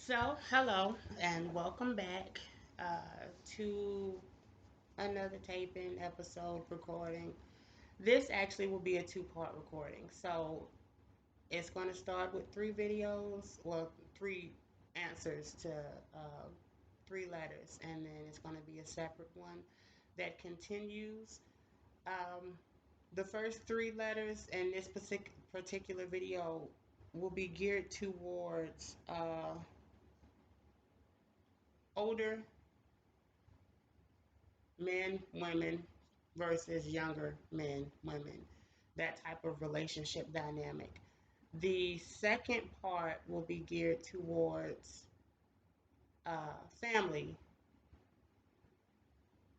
Hello and welcome back to another taping episode recording. This actually will be a two-part recording. It's going to start with three videos, well, three answers to uh, three letters, and then it's going to be a separate one that continues. Um, the first three letters in this particular video will be geared towards older men, women versus younger men, women, that type of relationship dynamic. The second part will be geared towards family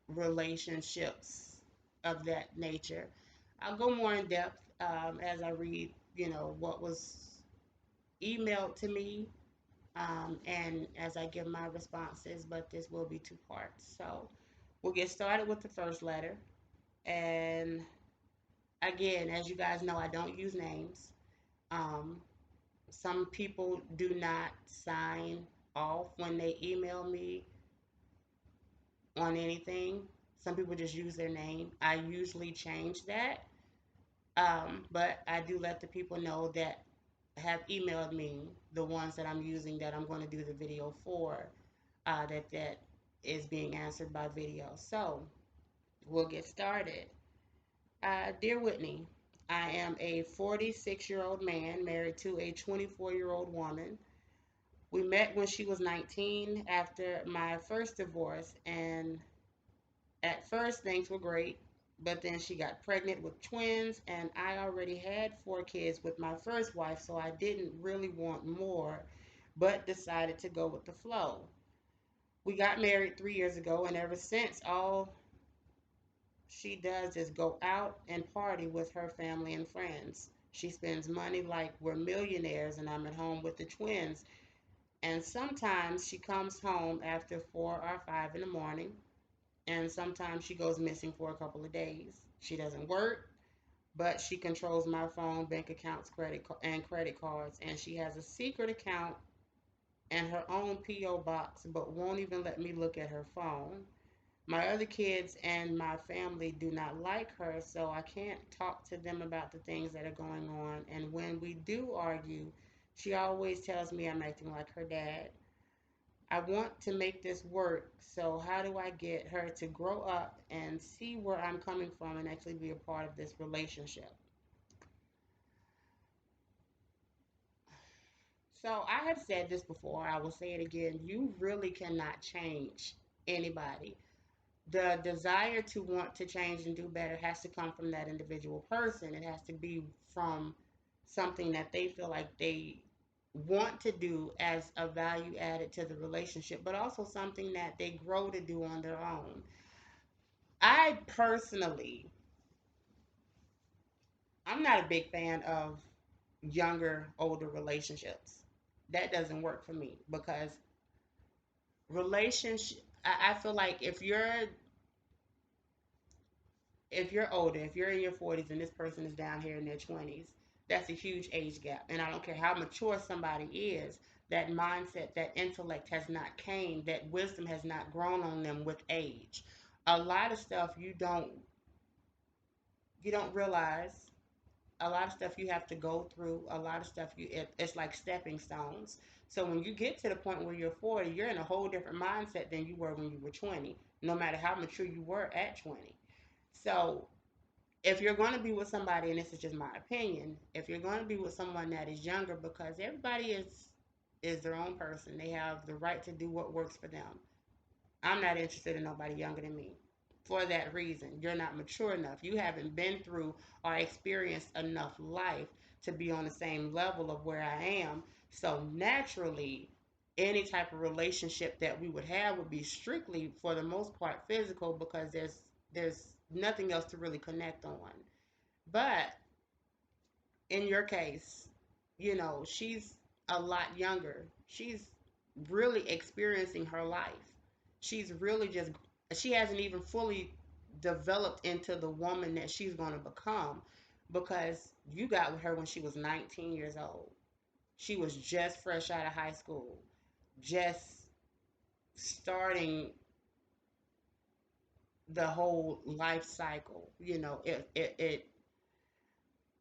relationships of that nature. I'll go more in depth as I read, what was emailed to me and as I give my responses, but this will be two parts. So we'll get started with the first letter. And again, as you guys know, I don't use names. Um, some people do not sign off when they email me on anything. Some people just use their name. I usually change that, but I do let the people know that have emailed me, the ones that I'm using that I'm going to do the video for, that is being answered by video. So we'll get started. Dear Whitney, I am a 46-year-old man married to a 24-year-old woman. We met when she was 19 after my first divorce, and at first things were great, but then she got pregnant with twins, and I already had four kids with my first wife, so I didn't really want more, but decided to go with the flow. We got married 3 years ago, and ever since, all she does is go out and party with her family and friends. She spends money like we're millionaires and I'm at home with the twins. And sometimes she comes home after 4 or 5 in the morning, and sometimes she goes missing for a couple of days. She doesn't work, but she controls my phone, bank accounts, credit cards, and she has a secret account and her own PO box, but won't even let me look at her phone. My other kids and my family do not like her, so I can't talk to them about the things that are going on. And when we do argue, she always tells me I'm acting like her dad. I want to make this work, so how do I get her to grow up and see where I'm coming from and actually be a part of this relationship? So I have said this before, I will say it again. You really cannot change anybody. The desire to want to change and do better has to come from that individual person. It has to be from something that they feel like they want to do as a value added to the relationship, but also something that they grow to do on their own. I personally, I'm not a big fan of younger, older relationships. That doesn't work for me because relationship. I feel like if you're older, if you're in your 40s and this person is down here in their 20s, that's a huge age gap. And I don't care how mature somebody is, that mindset, that intellect has not came, that wisdom has not grown on them with age. A lot of stuff you don't realize. A lot of stuff you have to go through. A lot of stuff it's like stepping stones. So when you get to the point where you're 40, you're in a whole different mindset than you were when you were 20, no matter how mature you were at 20. So if you're going to be with somebody, and this is just my opinion, if you're going to be with someone that is younger, because everybody is their own person, they have the right to do what works for them. I'm not interested in nobody younger than me. For that reason, you're not mature enough. You haven't been through or experienced enough life to be on the same level of where I am. So naturally, any type of relationship that we would have would be strictly, for the most part, physical, because there's nothing else to really connect on. But in your case, she's a lot younger. She's really experiencing her life. She's really just, she hasn't even fully developed into the woman that she's going to become, because you got with her when she was 19 years old. She was just fresh out of high school. just starting the whole life cycle.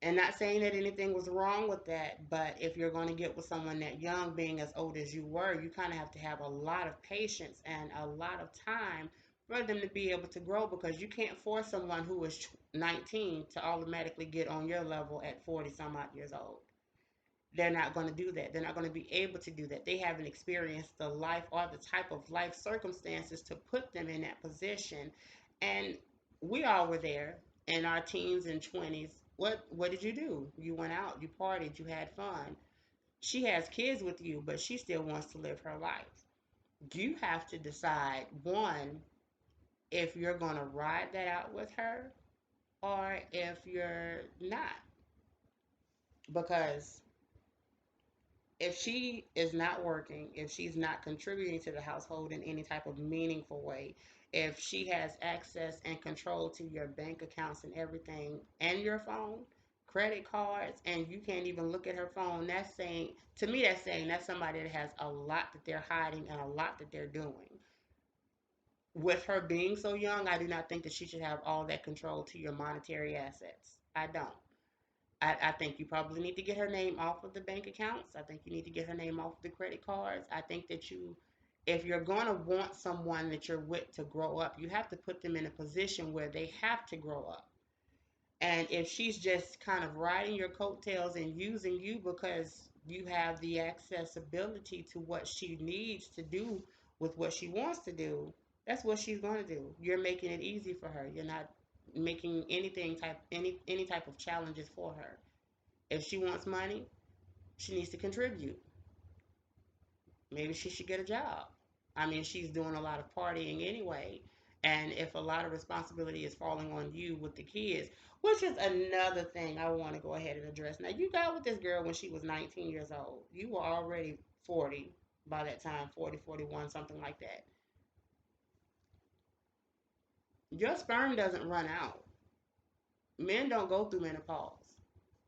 And not saying that anything was wrong with that, but if you're going to get with someone that young, being as old as you were, you kind of have to have a lot of patience and a lot of time for them to be able to grow, because you can't force someone who is 19 to automatically get on your level at 40 some odd years old. They're not going to do that. They're not going to be able to do that. They haven't experienced the life or the type of life circumstances to put them in that position. And we all were there in our teens and 20s. What did you do? You went out, you partied, you had fun. She has kids with you, but she still wants to live her life. You have to decide, one, if you're going to ride that out with her or if you're not. Because if she is not working, if she's not contributing to the household in any type of meaningful way, if she has access and control to your bank accounts and everything and your phone, credit cards, and you can't even look at her phone, that's saying, to me, that's saying that's somebody that has a lot that they're hiding and a lot that they're doing. With her being so young, I do not think that she should have all that control to your monetary assets. I don't. I think you probably need to get her name off of the bank accounts. I think you need to get her name off the credit cards. I think that if you're going to want someone that you're with to grow up, you have to put them in a position where they have to grow up. And if she's just kind of riding your coattails and using you because you have the accessibility to what she needs to do with what she wants to do, that's what she's going to do. You're making it easy for her. You're not making any type of challenges for her. If she wants money, she needs to contribute. Maybe she should get a job. I mean, she's doing a lot of partying anyway. And if a lot of responsibility is falling on you with the kids, which is another thing I want to go ahead and address. Now, you got with this girl when she was 19 years old. You were already 40 by that time, 40, 41, something like that. Your sperm doesn't run out. Men don't go through menopause.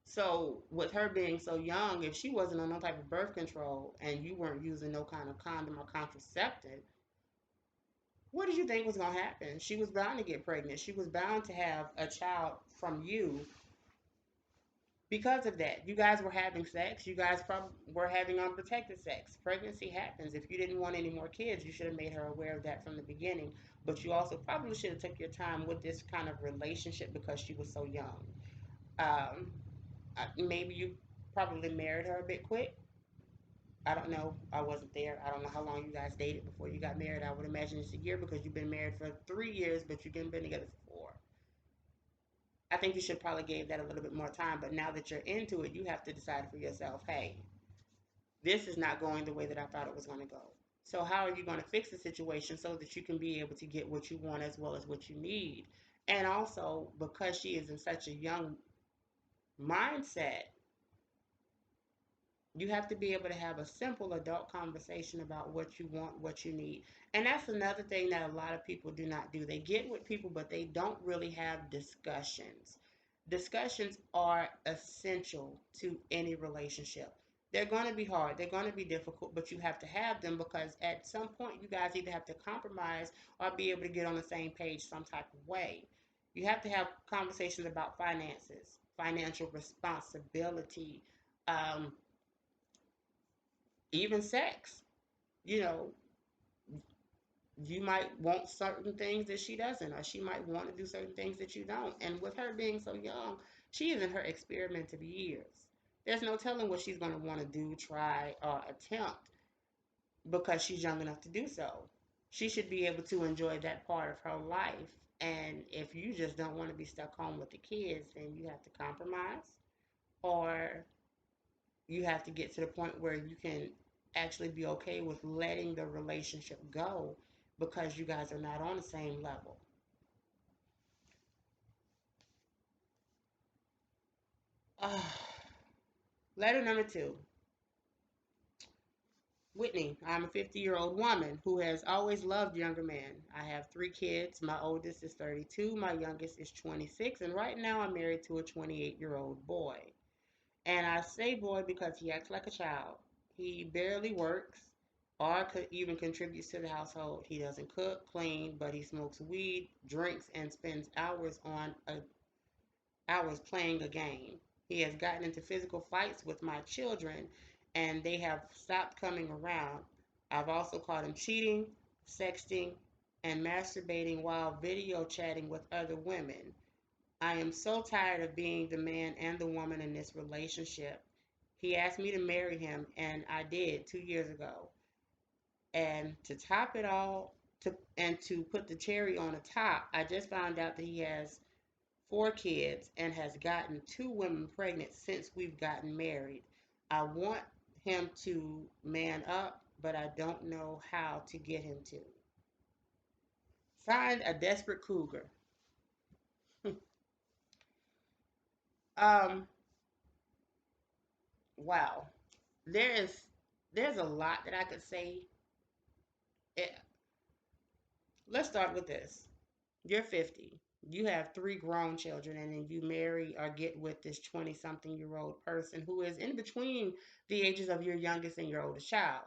So with her being so young, if she wasn't on no type of birth control and you weren't using no kind of condom or contraceptive, what did you think was gonna happen? She was bound to get pregnant. She was bound to have a child from you because of that. You guys were having sex. You guys probably were having unprotected sex. Pregnancy happens. If you didn't want any more kids, you should have made her aware of that from the beginning. But you also probably should have took your time with this kind of relationship because she was so young. Um, Maybe you probably married her a bit quick. I don't know. I wasn't there. I don't know how long you guys dated before you got married. I would imagine it's a year because you've been married for 3 years, but you've been together for 4. I think you should probably give that a little bit more time. But now that you're into it, you have to decide for yourself, hey, this is not going the way that I thought it was going to go. So how are you going to fix the situation so that you can be able to get what you want as well as what you need? And also, because she is in such a young mindset, you have to be able to have a simple adult conversation about what you want, what you need. And that's another thing that a lot of people do not do. They get with people, but they don't really have discussions. Discussions are essential to any relationship. They're going to be hard, they're going to be difficult, but you have to have them because at some point you guys either have to compromise or be able to get on the same page some type of way. You have to have conversations about finances, financial responsibility, um, even sex. You know, you might want certain things that she doesn't, or she might want to do certain things that you don't. And with her being so young, she is in her experimental years. There's no telling what she's going to want to do, try, or attempt because she's young enough to do so. She should be able to enjoy that part of her life. And if you just don't want to be stuck home with the kids, then you have to compromise, or you have to get to the point where you can actually be okay with letting the relationship go because you guys are not on the same level. Uh, Letter number 2. Whitney, I'm a 50-year-old woman who has always loved younger men. I have 3 kids. My oldest is 32, my youngest is 26, and right now I'm married to a 28-year-old boy. And I say boy because he acts like a child. He barely works. or even contributes to the household. He doesn't cook, clean, but he smokes weed, drinks, and spends hours playing a game. He has gotten into physical fights with my children, and they have stopped coming around. I've also caught him cheating, sexting, and masturbating while video chatting with other women. I am so tired of being the man and the woman in this relationship. He asked me to marry him, and I did 2 years ago. And to top it all, to put the cherry on the top, I just found out that he has 4 kids and has gotten 2 women pregnant since we've gotten married. I want him to man up, but I don't know how to get him to. Signed, a desperate cougar. um, wow. There is there's a lot that I could say. Eh, let's start with this. You're 50. You have 3 grown children, and then you marry or get with this 20 something year old person who is in between the ages of your youngest and your oldest child.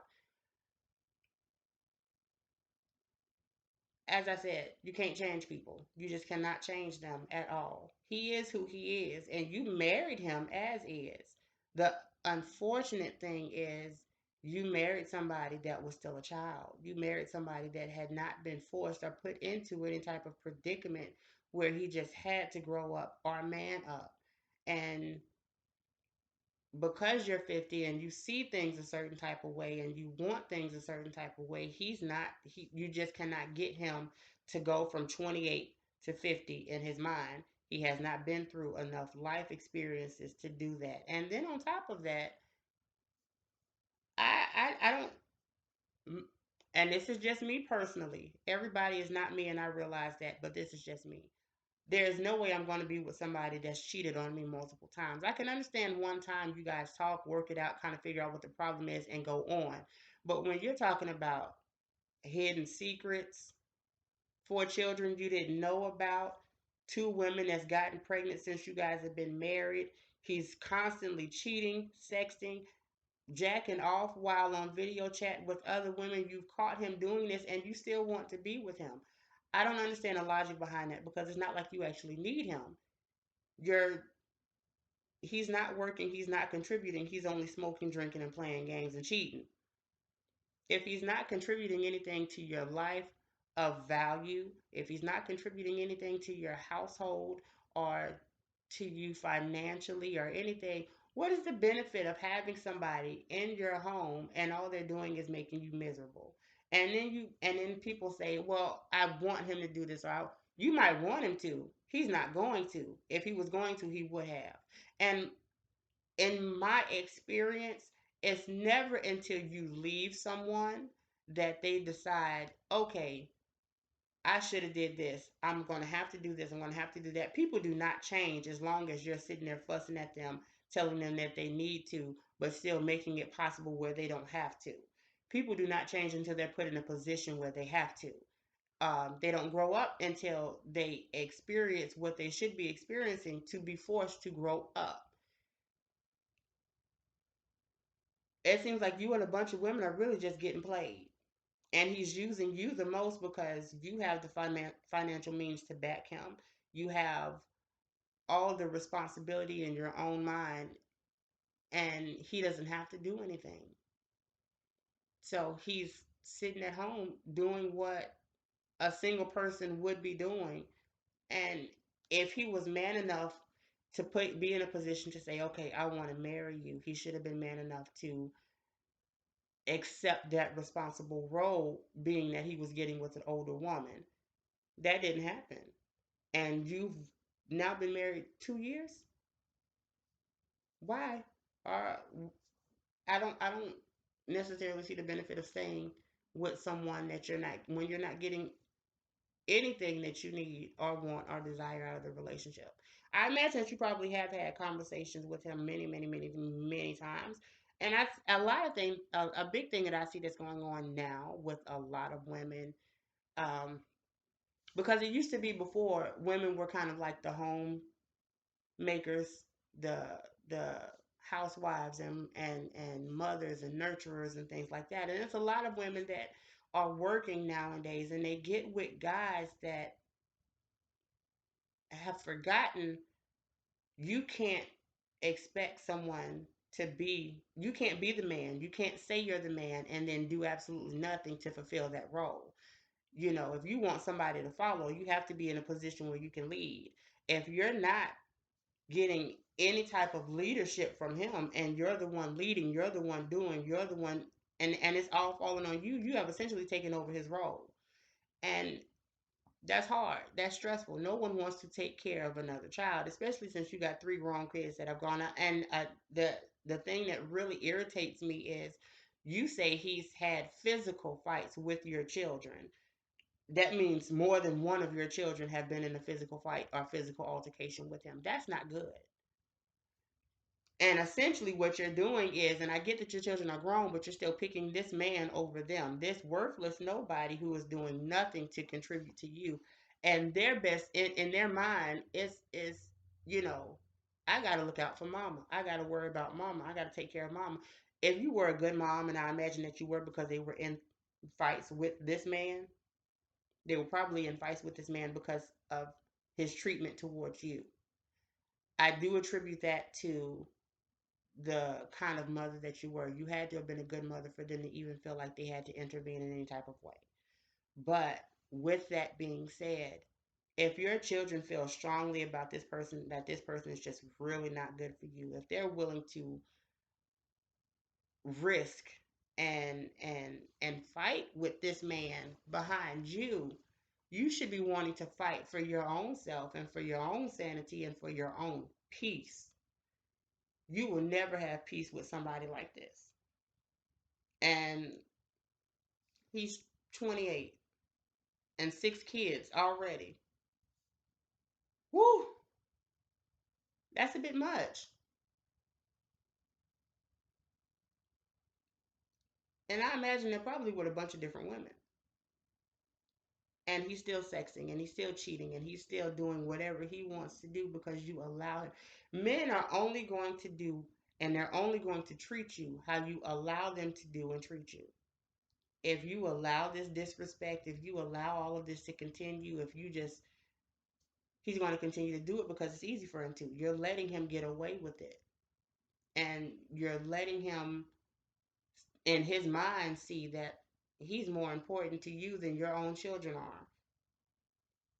As I said, you can't change people. You just cannot change them at all. He is who he is, and you married him as is. The unfortunate thing is, you married somebody that was still a child. You married somebody that had not been forced or put into any type of predicament where he just had to grow up or man up. And because you're 50 and you see things a certain type of way and you want things a certain type of way, you just cannot get him to go from 28 to 50 in his mind. He has not been through enough life experiences to do that. And then on top of that, I don't, and this is just me personally. Everybody is not me, and I realize that, but this is just me. There's no way I'm going to be with somebody that's cheated on me multiple times. I can understand one time you guys talk, work it out, kind of figure out what the problem is, and go on. But when you're talking about hidden secrets, 4 children you didn't know about, 2 women that's gotten pregnant since you guys have been married, he's constantly cheating, sexting, jacking off while on video chat with other women. You've caught him doing this and you still want to be with him. I don't understand the logic behind that because it's not like you actually need him. You're He's not working, he's not contributing, he's only smoking, drinking, and playing games and cheating. If he's not contributing anything to your life of value, if he's not contributing anything to your household or to you financially or anything, what is the benefit of having somebody in your home and all they're doing is making you miserable? And then people say, "Well, I want him to do this," you might want him to. He's not going to. If he was going to, he would have. And in my experience, it's never until you leave someone that they decide, okay, I should have did this. I'm going to have to do this. I'm going to have to do that. People do not change as long as you're sitting there fussing at them, telling them that they need to, but still making it possible where they don't have to. People do not change until they're put in a position where they have to. They don't grow up until they experience what they should be experiencing to be forced to grow up. It seems like you and a bunch of women are really just getting played. And he's using you the most because you have the financial means to back him. You have all the responsibility in your own mind, and he doesn't have to do anything. So he's sitting at home doing what a single person would be doing. And if he was man enough to be in a position to say, okay, I want to marry you, he should have been man enough to accept that responsible role, being that he was getting with an older woman. That didn't happen. And you've now been married 2 years? Why? Or I don't necessarily see the benefit of staying with someone that you're not, when you're not getting anything that you need or want or desire out of the relationship. I imagine that you probably have had conversations with him many, many, many, many times. And a lot of things, a big thing that I see that's going on now with a lot of women, um, because it used to be before women were kind of like the home makers, the housewives and mothers and nurturers and things like that. And there's a lot of women that are working nowadays and they get with guys that have forgotten you can't expect someone to be, you can't be the man. You can't say you're the man and then do absolutely nothing to fulfill that role. You know, if you want somebody to follow, you have to be in a position where you can lead. If you're not getting any type of leadership from him and you're the one leading, you're the one doing, you're the one, and it's all falling on you, you have essentially taken over his role. And that's hard. That's stressful. No one wants to take care of another child, especially since you got three grown kids that have gone out. And the thing that really irritates me is you say he's had physical fights with your children. That means more than one of your children have been in a physical fight or physical altercation with him. That's not good. And essentially, what you're doing is, and I get that your children are grown, but you're still picking this man over them, this worthless nobody who is doing nothing to contribute to you. And their best in their mind is, you know, I got to look out for mama. I got to worry about mama. I got to take care of mama. If you were a good mom, and I imagine that you were because they were in fights with this man, they were probably in fights with this man because of his treatment towards you. I do attribute that to the kind of mother that you were. You had to have been a good mother for them to even feel like they had to intervene in any type of way. But with that being said, if your children feel strongly about this person, that this person is just really not good for you, if they're willing to risk and fight with this man behind you, you should be wanting to fight for your own self and for your own sanity and for your own peace. You will never have peace with somebody like this. And he's 28 and six kids already. Woo! That's a bit much. And I imagine they're probably with a bunch of different women. And he's still sexing and he's still cheating and he's still doing whatever he wants to do because you allow him. Men are only going to do and they're only going to treat you how you allow them to do and treat you. If you allow this disrespect, if you allow all of this to continue, if you just, he's going to continue to do it because it's easy for him to. You're letting him get away with it. And you're letting him, in his mind, see that he's more important to you than your own children are.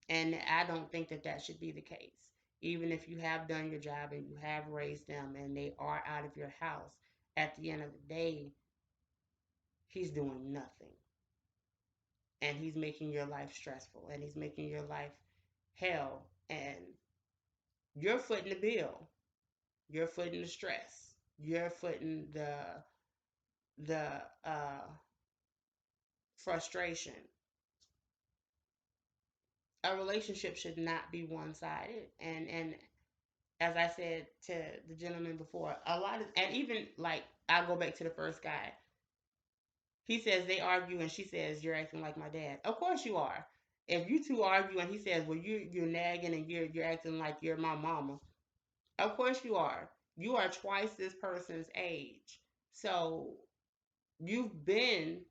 And I don't think that that should be the case. Even if you have done your job and you have raised them and they are out of your house, at the end of the day, he's doing nothing. And he's making your life stressful and he's making your life hell. And you're footing the bill. You're footing the stress. You're footing the frustration. A relationship should not be one sided. And as I said to the gentleman before, a lot of, and even like I go back to the first guy. He says they argue and she says you're acting like my dad. Of course you are. If you two argue and he says, well, you're nagging and you're acting like you're my mama. Of course you are. You are twice this person's age. So you've been,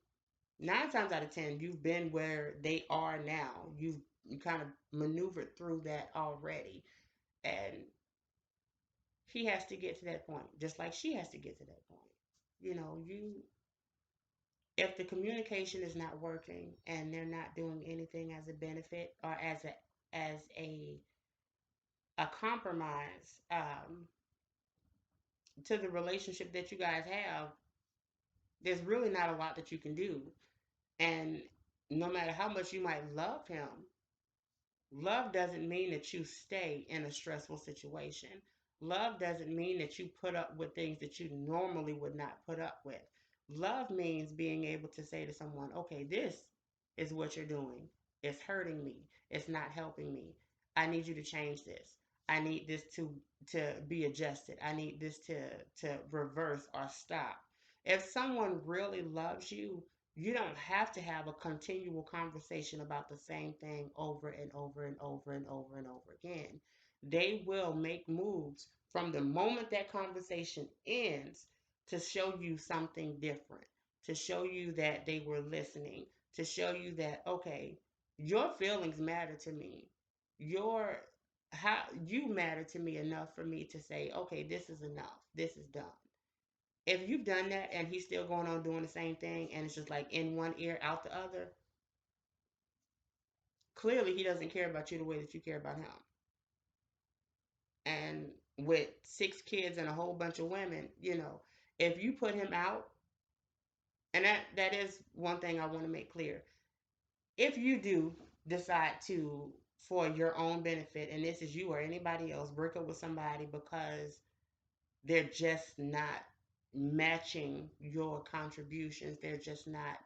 9 times out of 10, you've been where they are now. You kind of maneuvered through that already. And he has to get to that point, just like she has to get to that point. You know, if the communication is not working and they're not doing anything as a benefit or as a compromise to the relationship that you guys have, there's really not a lot that you can do. And no matter how much you might love him, love doesn't mean that you stay in a stressful situation. Love doesn't mean that you put up with things that you normally would not put up with. Love means being able to say to someone, okay, this is what you're doing. It's hurting me. It's not helping me. I need you to change this. I need this to be adjusted. I need this to reverse or stop. If someone really loves you, you don't have to have a continual conversation about the same thing over and over and over and over and over again. They will make moves from the moment that conversation ends to show you something different, to show you that they were listening, to show you that, okay, your feelings matter to me. Your how you matter to me enough for me to say, okay, this is enough. This is done. If you've done that and he's still going on doing the same thing and it's just like in one ear, out the other, clearly he doesn't care about you the way that you care about him. And with 6 kids and a whole bunch of women, if you put him out, and that is one thing I want to make clear. If you do decide to, for your own benefit, and this is you or anybody else, break up with somebody because they're just not matching your contributions, they're just not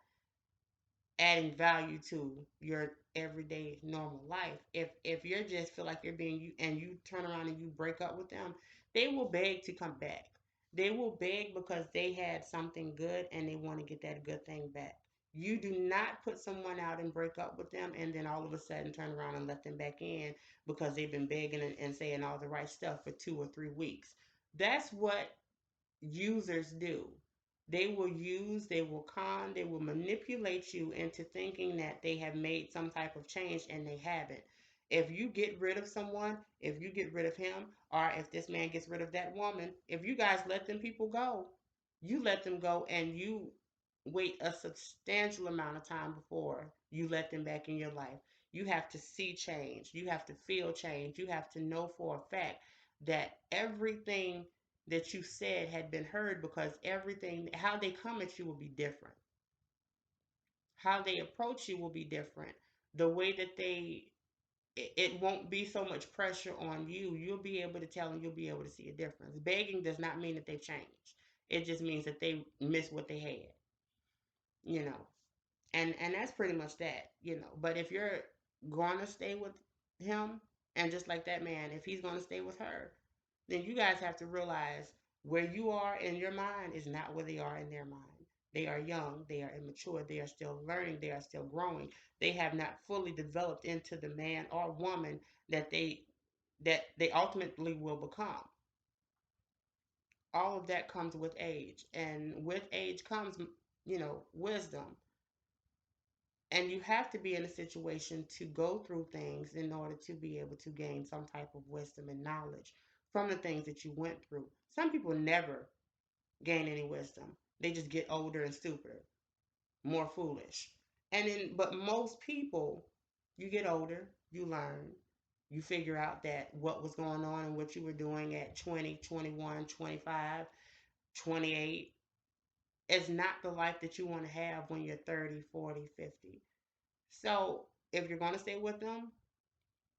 adding value to your everyday normal life. If you're just feel like you're being you and you turn around and you break up with them, they will beg to come back. They will beg because they had something good and they want to get that good thing back. You do not put someone out and break up with them and then all of a sudden turn around and let them back in because they've been begging and saying all the right stuff for 2 or 3 weeks. That's what users do. They will use, they will con, they will manipulate you into thinking that they have made some type of change and they haven't. If you get rid of someone, if you get rid of him, or if this man gets rid of that woman, if you guys let them people go, you let them go and you wait a substantial amount of time before you let them back in your life. You have to see change. You have to feel change. You have to know for a fact that everything that you said had been heard because everything, how they come at you will be different. How they approach you will be different. The way that it won't be so much pressure on you. You'll be able to tell and you'll be able to see a difference. Begging does not mean that they've changed. It just means that they missed what they had, you know. And that's pretty much that. But if you're going to stay with him, and just like that man, if he's going to stay with her, then you guys have to realize where you are in your mind is not where they are in their mind. They are young, they are immature, they are still learning, they are still growing. They have not fully developed into the man or woman that they ultimately will become. All of that comes with age, and with age comes, wisdom. And you have to be in a situation to go through things in order to be able to gain some type of wisdom and knowledge from the things that you went through. Some people never gain any wisdom. They just get older and stupider, more foolish. But most people, you get older, you learn, you figure out that what was going on and what you were doing at 20, 21, 25, 28 is not the life that you want to have when you're 30, 40, 50. So if you're going to stay with them,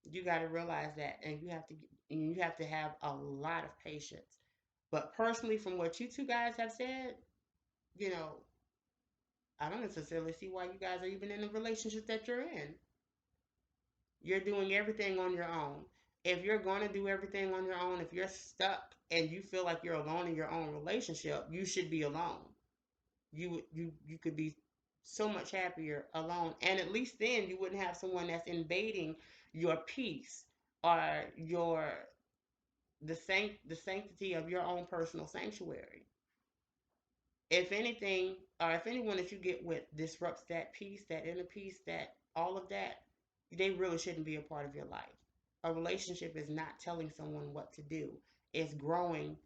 you got to realize that, and you have to have a lot of patience. But personally, from what you two guys have said, you know, I don't necessarily see why you guys are even in the relationship that you're in. You're doing everything on your own. If you're going to do everything on your own, if you're stuck and you feel like you're alone in your own relationship, you should be alone. You could be so much happier alone, and at least then you wouldn't have someone that's invading your peace or the sanctity of your own personal sanctuary. If anything, or if anyone that you get with disrupts that peace, that inner peace, that all of that, they really shouldn't be a part of your life. A relationship is not telling someone what to do. It's growing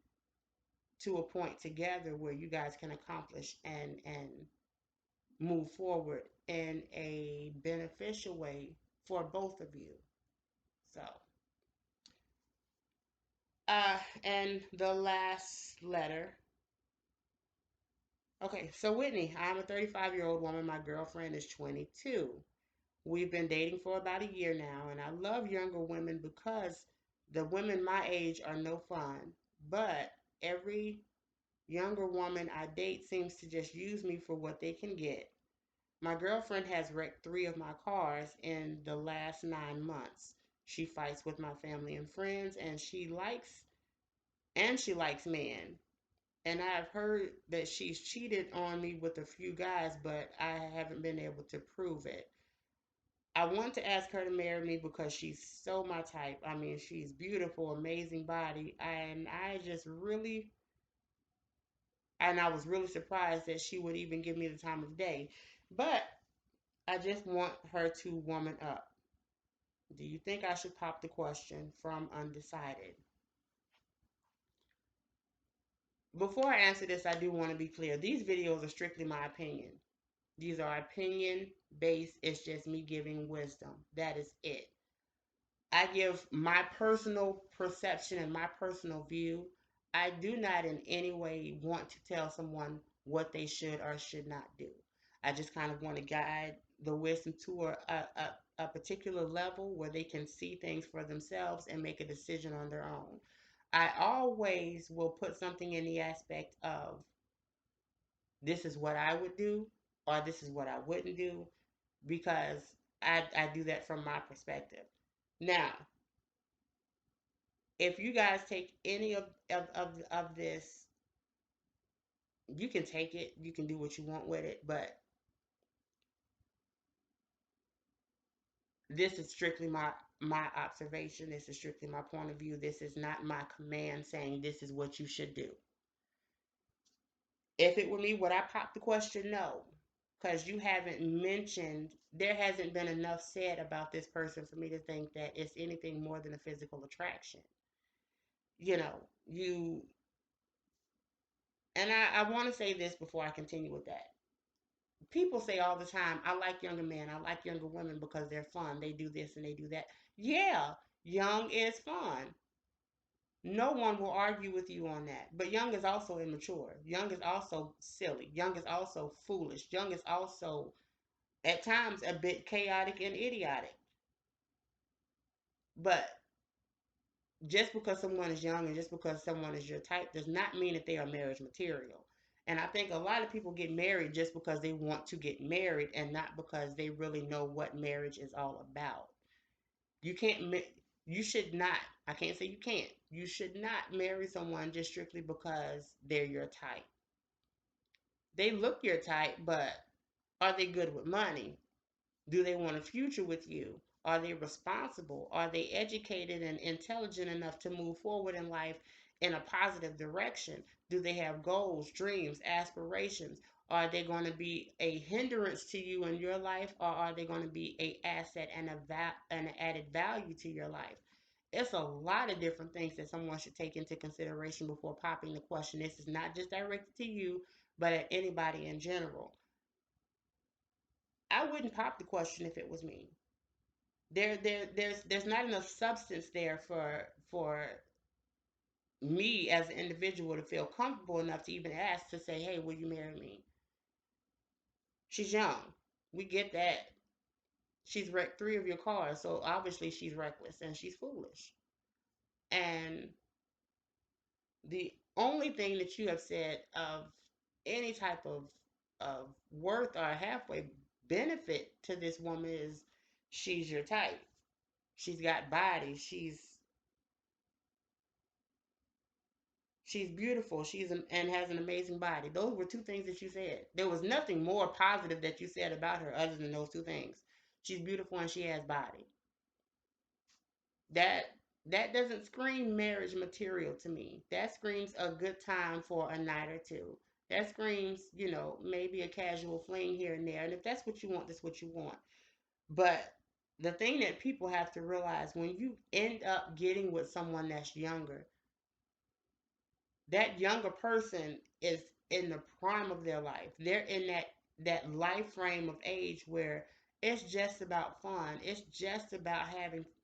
to a point together where you guys can accomplish and move forward in a beneficial way for both of you. So, and the last letter. Okay, so Whitney, I'm a 35-year-old woman. My girlfriend is 22. We've been dating for about a year now, and I love younger women because the women my age are no fun. But every younger woman I date seems to just use me for what they can get. My girlfriend has wrecked 3 of my cars in the last 9 months. She fights with my family and friends, and she likes men. And I've heard that she's cheated on me with a few guys, but I haven't been able to prove it. I want to ask her to marry me because she's so my type. I mean, she's beautiful, amazing body, and I was really surprised that she would even give me the time of day. But I just want her to woman up. Do you think I should pop the question from undecided? Before I answer this, I do want to be clear. These videos are strictly my opinion. These are opinion based. It's just me giving wisdom. That is it. I give my personal perception and my personal view. I do not in any way want to tell someone what they should or should not do. I just kind of want to guide the wisdom to a particular level where they can see things for themselves and make a decision on their own. I always will put something in the aspect of this is what I would do or this is what I wouldn't do because I do that from my perspective. Now, if you guys take any of this, you can take it, you can do what you want with it, but this is strictly my observation. This is strictly my point of view. This is not my command saying this is what you should do. If it were me, would I pop the question? No. Because you haven't mentioned, there hasn't been enough said about this person for me to think that it's anything more than a physical attraction. You know, you, and I want to say this before I continue with that. People say all the time, I like younger men, I like younger women because they're fun. They do this and they do that. Yeah, young is fun. No one will argue with you on that. But young is also immature. Young is also silly. Young is also foolish. Young is also, at times, a bit chaotic and idiotic. But just because someone is young and just because someone is your type does not mean that they are marriage material. And I think a lot of people get married just because they want to get married and not because they really know what marriage is all about. You can't, you should not, I can't say you can't, you should not marry someone just strictly because they're your type. They look your type, but are they good with money? Do they want a future with you? Are they responsible? Are they educated and intelligent enough to move forward in life in a positive direction? Do they have goals, dreams, aspirations? Are they going to be a hindrance to you in your life, or are they going to be a asset and an added value to your life? It's a lot of different things that someone should take into consideration before popping the question. This is not just directed to you, but at anybody in general. I wouldn't pop the question if it was me. There's not enough substance there for me as an individual to feel comfortable enough to even ask to say, "Hey, will you marry me?" She's young. We get that. She's wrecked three of your cars, so obviously she's reckless and she's foolish. And the only thing that you have said of any type of worth or halfway benefit to this woman is she's your type. She's got body. She's beautiful. And has an amazing body. Those were two things that you said. There was nothing more positive that you said about her other than those two things. She's beautiful and she has body. That that doesn't scream marriage material to me. That screams a good time for a night or two. That screams, maybe a casual fling here and there. And if that's what you want, that's what you want. But the thing that people have to realize when you end up getting with someone that's younger, that younger person is in the prime of their life. They're in that life frame of age where it's just about fun. It's just about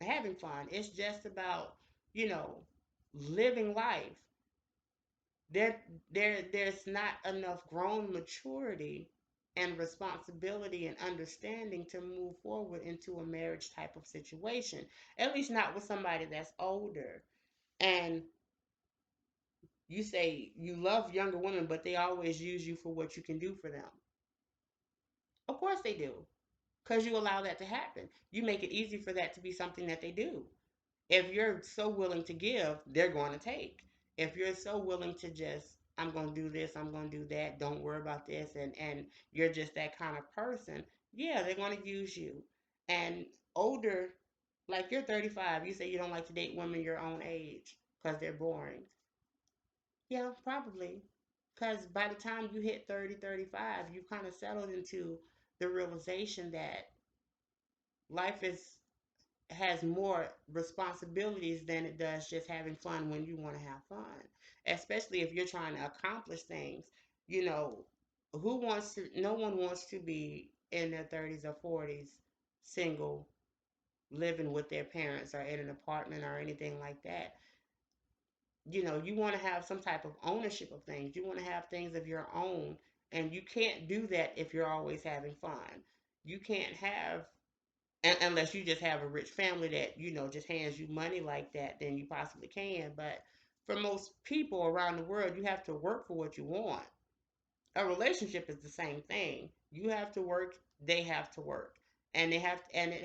having fun. It's just about, you know, living life. There's not enough grown maturity and responsibility and understanding to move forward into a marriage type of situation. At least not with somebody that's older. And you say you love younger women, but they always use you for what you can do for them. Of course they do, because you allow that to happen. You make it easy for that to be something that they do. If you're so willing to give, they're going to take. If you're so willing to just, I'm going to do this, I'm going to do that, don't worry about this, and you're just that kind of person, yeah, they're going to use you. And older, like you're 35, you say you don't like to date women your own age because they're boring. Yeah, probably. Because by the time you hit 30, 35, you kind of settled into the realization that life has more responsibilities than it does just having fun when you want to have fun. Especially if you're trying to accomplish things. You know, no one wants to be in their 30s or 40s single, living with their parents or in an apartment or anything like that. You want to have some type of ownership of things. You want to have things of your own, and you can't do that if you're always having fun. You can't have unless you just have a rich family that just hands you money like that, then you possibly can. But for most people around the world, you have to work for what you want. A relationship is the same thing. You have to work, they have to work. And it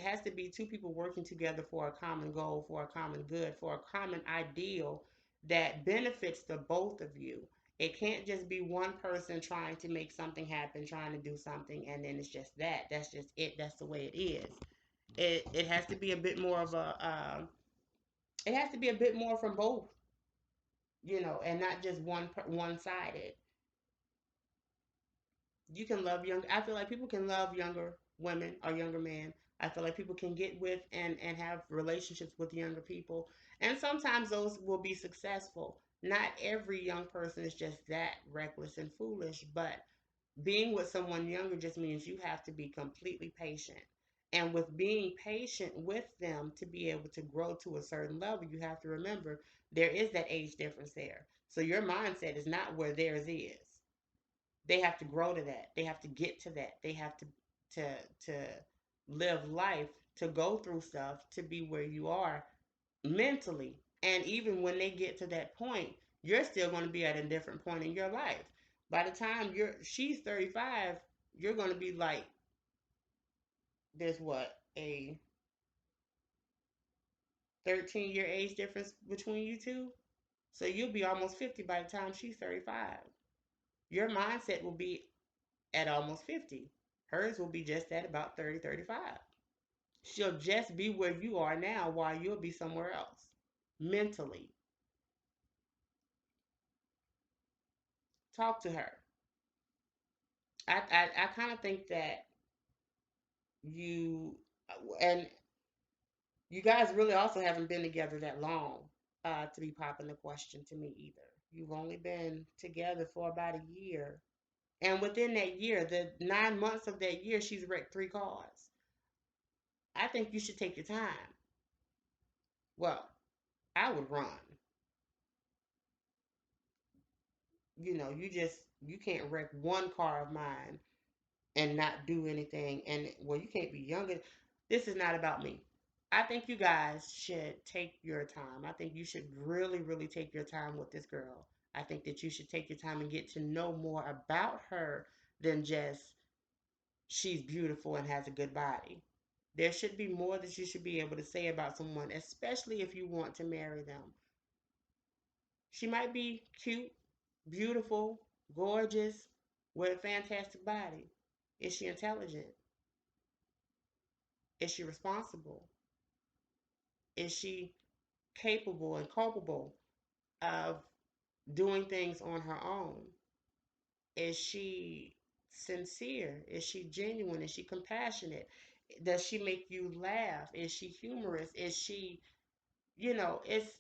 has to be two people working together for a common goal, for a common good, for a common ideal that benefits the both of you. It can't just be one person trying to make something happen, trying to do something, and then it's just that. That's just it. That's the way it is. It has to be a bit more of a it has to be a bit more from both, and not just one sided. You can love young. I feel like people can love younger women or younger men. I feel like people can get with and have relationships with younger people, and sometimes those will be successful. Not every young person is just that reckless and foolish, but being with someone younger just means you have to be completely patient. And with being patient with them to be able to grow to a certain level, you have to remember there is that age difference there. So your mindset is not where theirs is. They have to grow to that. They have to get to that. They have to live life, to go through stuff to be where you are mentally. And even when they get to that point, you're still going to be at a different point in your life. By the time she's 35, you're going to be like, there's what, a 13-year age difference between you two? So you'll be almost 50 by the time she's 35. Your mindset will be at almost 50. Hers will be just at about 30, 35. She'll just be where you are now while you'll be somewhere else mentally. Talk to her. I kind of think that you and you guys really also haven't been together that long to be popping the question to me either. You've only been together for about a year. And within that year, the 9 months of that year, she's wrecked 3 cars. I think you should take your time. Well, I would run. You can't wreck one car of mine and not do anything. And well, you can't be younger. This is not about me. I think you guys should take your time. I think you should really, really take your time with this girl. I think that you should take your time and get to know more about her than just she's beautiful and has a good body. There should be more that you should be able to say about someone, especially if you want to marry them. She might be cute, beautiful, gorgeous, with a fantastic body. Is she intelligent? Is she responsible? Is she capable and culpable of doing things on her own? Is she sincere? Is she genuine? Is she compassionate? Does she make you laugh? Is she humorous? Is she, it's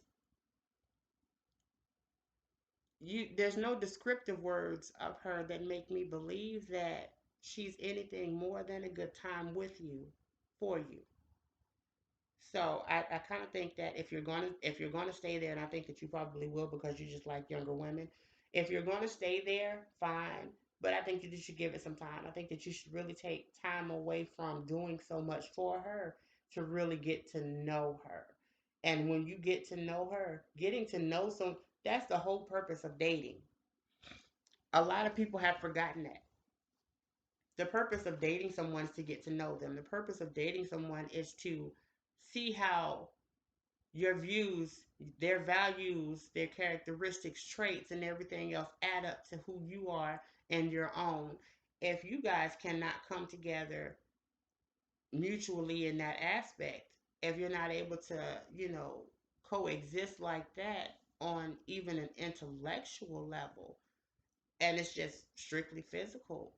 there's no descriptive words of her that make me believe that she's anything more than a good time with you, for you. So I kind of think that if you're gonna stay there, and I think that you probably will because you just like younger women. If you're gonna stay there, fine. But I think that you should give it some time. I think that you should really take time away from doing so much for her to really get to know her. And when you get to know her, getting to know that's the whole purpose of dating. A lot of people have forgotten that. The purpose of dating someone is to get to know them. The purpose of dating someone is to see how your views, their values, their characteristics, traits, and everything else add up to who you are and your own. If you guys cannot come together mutually in that aspect. If you're not able to, coexist like that on even an intellectual level, and it's just strictly physical,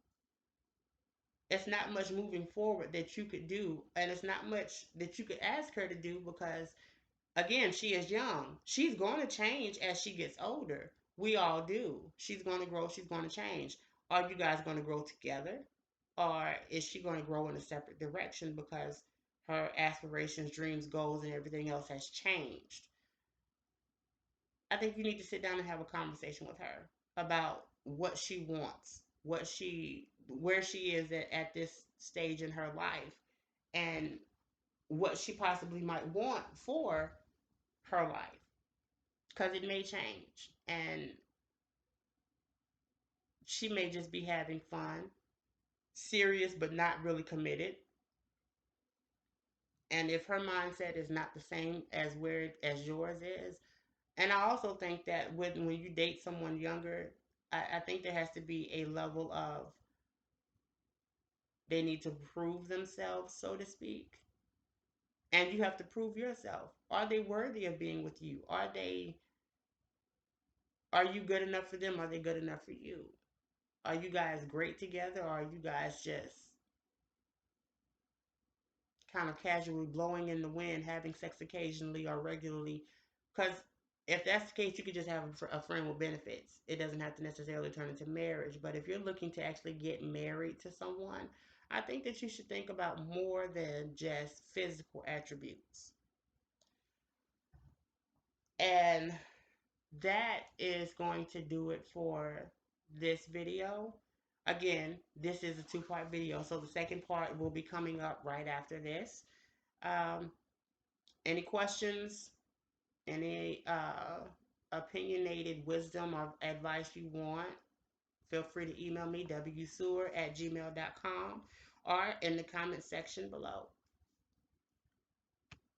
it's not much moving forward that you could do, and it's not much that you could ask her to do because, again, she is young. She's going to change as she gets older. We all do. She's going to grow, she's going to change. Are you guys going to grow together? Or is she going to grow in a separate direction because her aspirations, dreams, goals, and everything else has changed? I think you need to sit down and have a conversation with her about what she wants, where she is at this stage in her life, and what she possibly might want for her life, because it may change, and she may just be having fun, serious but not really committed. And if her mindset is not the same as yours is, and I also think that when you date someone younger, I think there has to be a level of, they need to prove themselves, so to speak. And you have to prove yourself. Are they worthy of being with you? Are you good enough for them? Are they good enough for you? Are you guys great together, or are you guys just kind of casually blowing in the wind, having sex occasionally or regularly? Because if that's the case, you could just have a friend with benefits. It doesn't have to necessarily turn into marriage. But if you're looking to actually get married to someone, I think that you should think about more than just physical attributes. And that is going to do it for this video. Again, this is a two-part video, so the second part will be coming up right after this. Um, any questions, any opinionated wisdom or advice you want, feel free to email me, wsewer@gmail.com, or in the comment section below.